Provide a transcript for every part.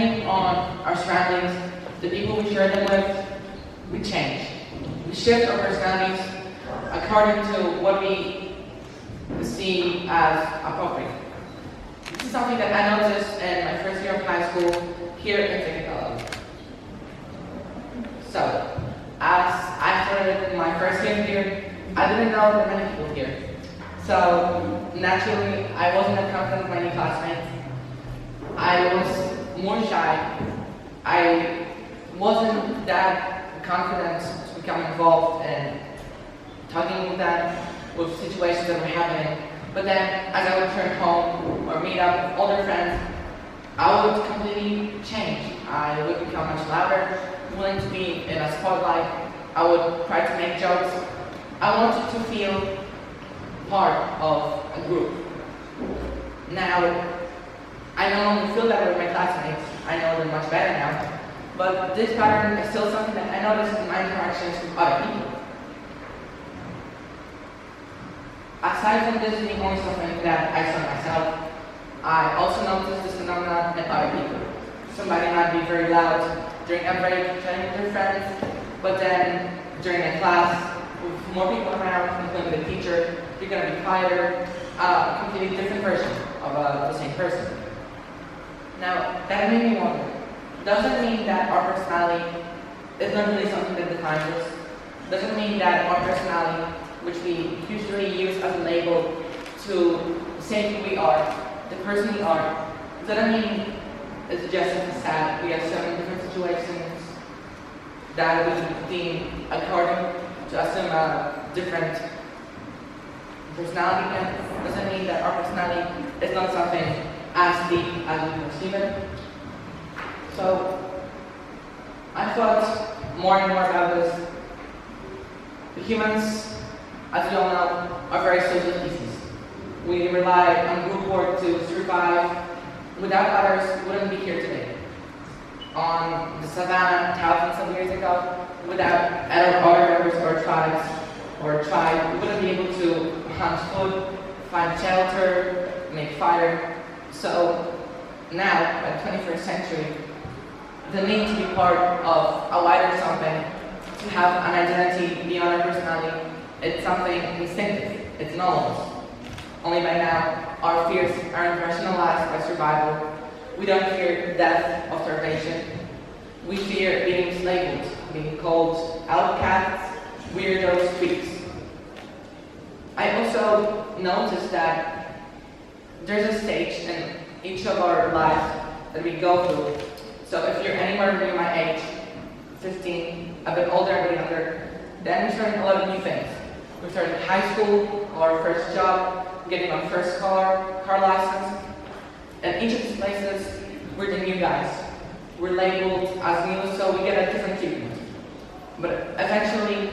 depending on our surroundings, the people we share them with, we change. We shift our personalities according to what we see as appropriate. This is something that I noticed in my first year of high school here in Technicolor. So, as I started my first year here, I didn't know that many people here. So, naturally, I wasn't as confident with my new classmates. I was more shy. I wasn't that confident to become involved in talking with them, with situations that were happening. But then, as I would return home or meet up with older friends, I would completely change. I would become much louder, willing to be in a spotlight. I would try to make jokes. I wanted to feel part of a group. Now, I no longer feel that with my classmates. I know them much better now. But this pattern is still something that I notice in my interactions with other people. Aside from this being only something that I saw myself, I also noticed this phenomenon in other people. Somebody might be very loud during a break, chatting with their friends, but then during a class, with more people around, including the teacher, you're going to be quieter, a completely different version of the same person. Now, that made me wonder, does it mean that our personality is not really something that defines us? Does it mean that our personality, which we usually use as a label to say who we are, the person we are, does that mean it's just a facade? We have so many different situations that we deem according to assume a different personality, and does it mean that our personality is not something as deep as we perceive it? So, I thought more and more about this. The humans, as we all know, are very social species. We rely on group work to survive. Without others, we wouldn't be here today. On the savannah thousands of years ago, without other members of our tribes or tribe, we wouldn't be able to hunt food, find shelter, make fire. So now, by the 21st century, the need to be part of a wider something, to have an identity beyond our personality, it's something instinctive, it's normal. Only by now, our fears are impersonalized by survival. We don't fear death or starvation. We fear being enslaved, being called outcasts, weirdos, creeps. I also noticed that there's a stage in each of our lives that we go through. So if you're anywhere near my age, 15, a bit older, a bit younger, then we're starting a lot of new things. We're starting high school, our first job, getting our first car license. And each of these places, we're the new guys. We're labeled as new, so we get a different treatment. But eventually,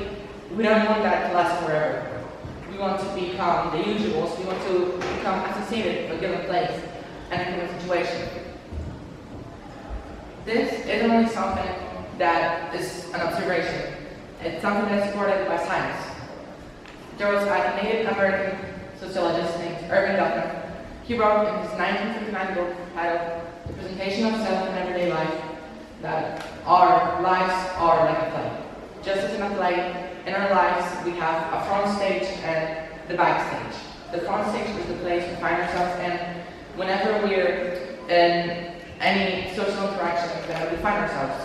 we don't want that to last forever. We want to become the usuals. We want to become associated with a given place and a given situation. This isn't only something that is an observation. It's something that's supported by science. There was a Native American sociologist named Irving Goffman. He wrote in his 1959 book titled The Presentation of Self in Everyday Life that our lives are like a play. Just as in a play, in our lives we have a front stage and the backstage. The front stage is the place we find ourselves in whenever we're in any social interaction that we find ourselves,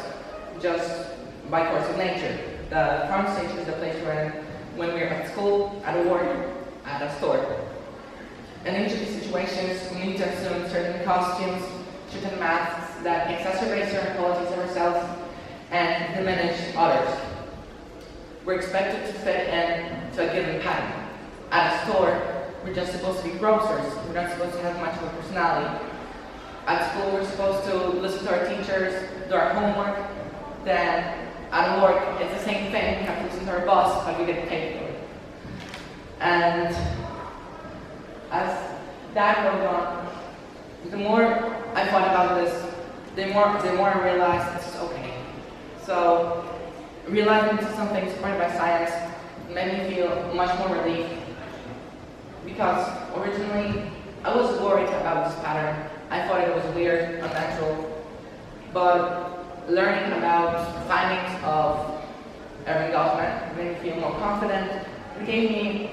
just by course of nature. The front stage is the place we're in when we're at school, at work, at a store. In each of these situations, we need to assume certain costumes, certain masks that exacerbate certain qualities of ourselves and diminish others. We're expected to fit in to a given pattern. At a store, we're just supposed to be grocers. We're not supposed to have much of a personality. At school, we're supposed to listen to our teachers, do our homework. Then at work, it's the same thing. We have to listen to our boss, but we get paid for it. And as that goes on, the more I thought about this, the more I realized this is okay. So realizing this is something supported by science made me feel much more relief. Because originally, I was worried about this pattern. I thought it was weird, unnatural. but learning about findings of Erving Goffman made me feel more confident. It gave me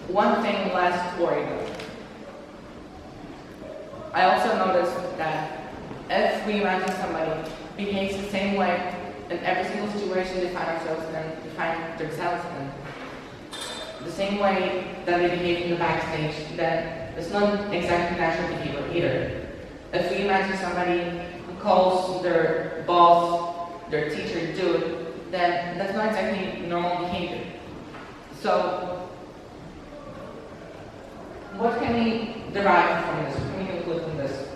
one thing less to worry about. I also noticed that if we imagine somebody behaves the same way in every single situation they find ourselves in, they find themselves in, the same way that they behave in the backstage, then it's not exactly natural behavior either. If we imagine somebody who calls their boss, their teacher, dude, then that's not exactly normal behavior. So, what can we derive from this? What can we conclude from this?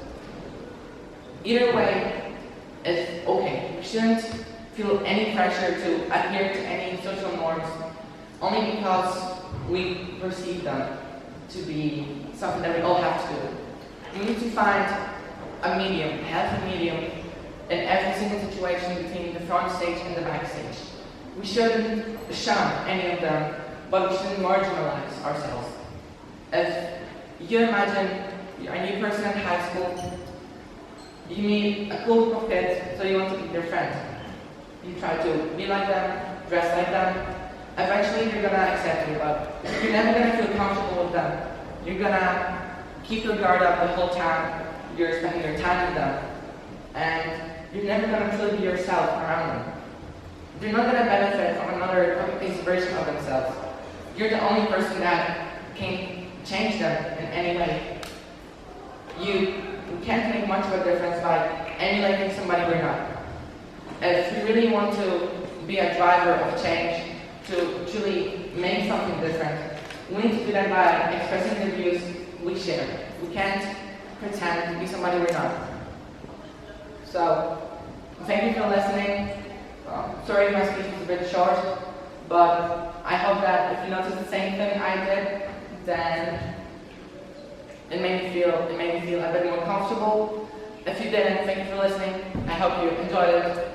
Either way, it's okay. We shouldn't feel any pressure to adhere to any social norms only because we perceive them to be something that we all have to do. We need to find a medium, a healthy medium in every single situation between the front stage and the backstage. We shouldn't shun any of them, but we shouldn't marginalize ourselves. If you imagine you're a new person in high school, you meet a cool group of kids, so you want to be their friend. You try to be like them, dress like them. Eventually they're gonna accept you, but you're never gonna feel comfortable with them. You're gonna keep your guard up the whole time you're spending your time with them. And you're never gonna truly be yourself around them. They're not gonna benefit from another copy-paste version of themselves. You're the only person that can change them in any way. You can't make much of a difference by emulating somebody we're not. If we really want to be a driver of change, to truly make something different, we need to do that by expressing the views we share. We can't pretend to be somebody we're not. So, thank you for listening. Sorry my speech was a bit short, but I hope that if you noticed the same thing I did, then it made me feel a bit more comfortable. If you didn't, thank you for listening. I hope you enjoyed it.